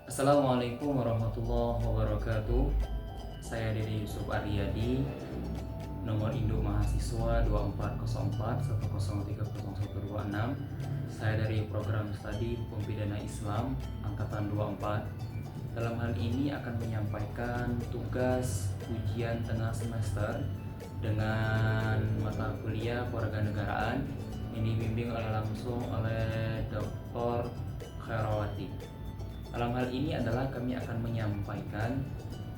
Assalamualaikum warahmatullahi wabarakatuh. Saya Dede Yusuf Aryadi, nomor induk mahasiswa 240410300126. Saya dari program studi Hukum Pidana Islam angkatan 24. Dalam hal ini akan menyampaikan tugas ujian tengah semester dengan mata kuliah kewarganegaraan yang dibimbing langsung oleh Dr. Khairawati. Dalam hal ini adalah kami akan menyampaikan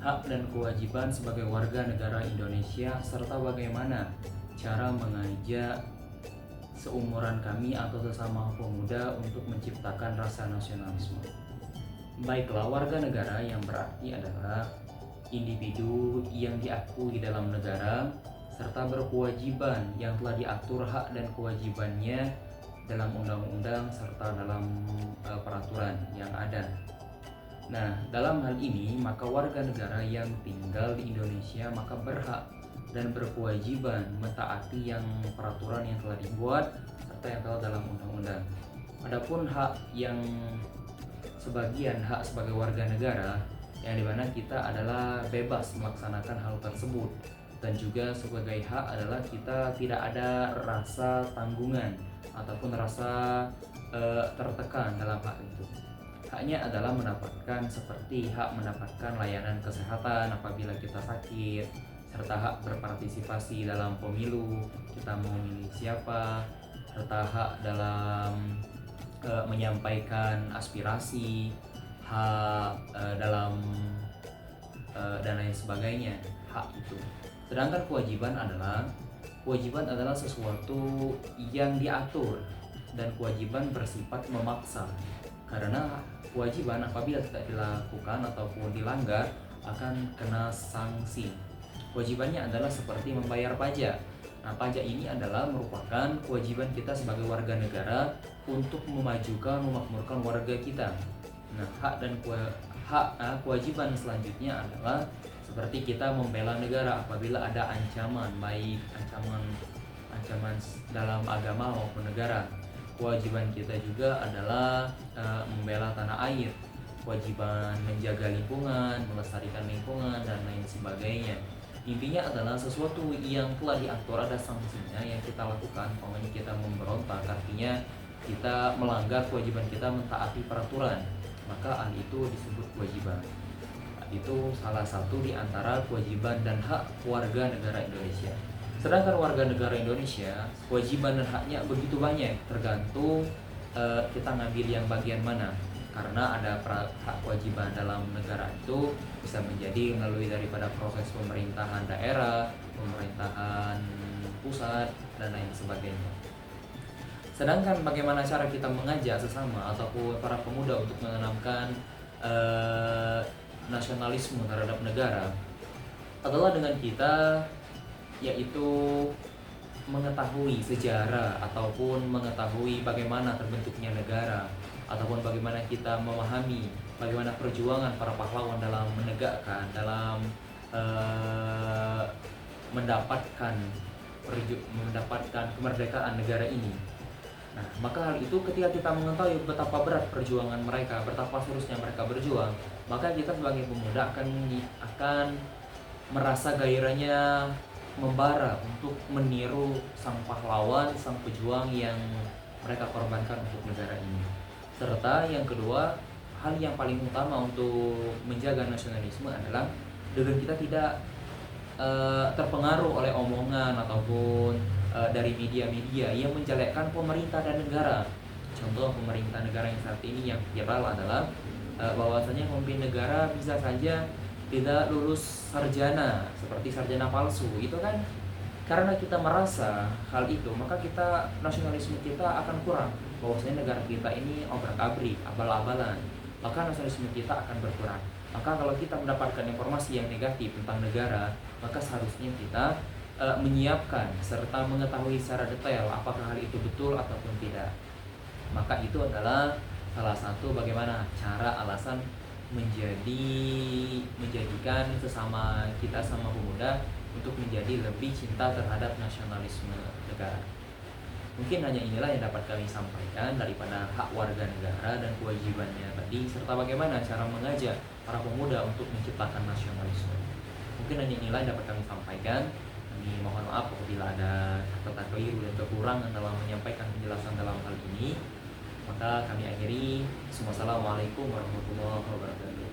hak dan kewajiban sebagai warga negara Indonesia serta bagaimana cara mengajak seumuran kami atau sesama pemuda untuk menciptakan rasa nasionalisme. Baiklah, warga negara yang berarti adalah individu yang diakui dalam negara serta berkewajiban yang telah diatur hak dan kewajibannya dalam undang-undang serta dalam peraturan yang ada. Nah, dalam hal ini maka warga negara yang tinggal di Indonesia maka berhak dan berkewajiban mentaati yang peraturan yang telah dibuat serta yang telah dalam undang-undang. Adapun hak yang sebagian hak sebagai warga negara yang dimana kita adalah bebas melaksanakan hal tersebut, dan juga sebagai hak adalah kita tidak ada rasa tanggungan ataupun rasa tertekan dalam hak itu. Haknya adalah mendapatkan seperti hak mendapatkan layanan kesehatan apabila kita sakit, serta hak berpartisipasi dalam pemilu, kita mau memilih siapa, serta hak dalam menyampaikan aspirasi, hak dalam dan lain sebagainya, hak itu. Sedangkan kewajiban adalah sesuatu yang diatur, dan kewajiban bersifat memaksa. Karena kewajiban apabila tidak dilakukan ataupun dilanggar akan kena sanksi. Kewajibannya adalah seperti membayar pajak. Nah, pajak ini adalah merupakan kewajiban kita sebagai warga negara untuk memajukan, memakmurkan warga kita. Nah, kewajiban selanjutnya adalah seperti kita membela negara apabila ada ancaman, baik ancaman dalam agama maupun negara. Kewajiban kita juga adalah membela tanah air, kewajiban menjaga lingkungan, melestarikan lingkungan, dan lain sebagainya. Intinya adalah sesuatu yang telah diatur, ada sanksinya yang kita lakukan. Pokoknya kita memberontak, artinya kita melanggar kewajiban kita mentaati peraturan, maka hal itu disebut kewajiban. Itu salah satu di antara kewajiban dan hak warga negara Indonesia. Sedangkan warga negara Indonesia, kewajiban dan haknya begitu banyak, tergantung kita ngambil yang bagian mana. Karena ada hak kewajiban dalam negara itu bisa menjadi melalui daripada proses pemerintahan daerah, pemerintahan pusat, dan lain sebagainya. Sedangkan bagaimana cara kita mengajak sesama ataupun para pemuda untuk menanamkan nasionalisme terhadap negara adalah dengan kita yaitu mengetahui sejarah ataupun mengetahui bagaimana terbentuknya negara, ataupun bagaimana kita memahami bagaimana perjuangan para pahlawan dalam menegakkan, dalam mendapatkan kemerdekaan negara ini. Nah, maka hal itu ketika kita mengetahui betapa berat perjuangan mereka, betapa seriusnya mereka berjuang, maka kita sebagai pemuda akan merasa gairahnya membara untuk meniru sang pahlawan, sang pejuang yang mereka korbankan untuk negara ini. Serta yang kedua, hal yang paling utama untuk menjaga nasionalisme adalah dengan kita tidak terpengaruh oleh omongan ataupun dari media-media yang menjelekkan pemerintah dan negara. Contoh pemerintah negara yang saat ini yang viral adalah bahwasanya pemimpin negara bisa saja tidak lulus sarjana, seperti sarjana palsu. Itu kan karena kita merasa hal itu, maka kita nasionalisme kita akan kurang, bahwasanya negara kita ini obrak-abrik, abal-abalan, maka nasionalisme kita akan berkurang. Maka kalau kita mendapatkan informasi yang negatif tentang negara, maka seharusnya kita menyiapkan serta mengetahui secara detail apakah hal itu betul ataupun tidak. Maka itu adalah salah satu bagaimana cara alasan menjadikan sesama kita sama pemuda untuk menjadi lebih cinta terhadap nasionalisme negara. Mungkin hanya inilah yang dapat kami sampaikan daripada hak warga negara dan kewajibannya tadi, serta bagaimana cara mengajak para pemuda untuk menciptakan nasionalisme. Mungkin hanya inilah yang dapat kami sampaikan. Kami mohon maaf apabila ada kata keliru dan kekurangan dalam menyampaikan penjelasan dalam hal ini. Maka kami akhiri. Wassalamualaikum warahmatullahi wabarakatuh.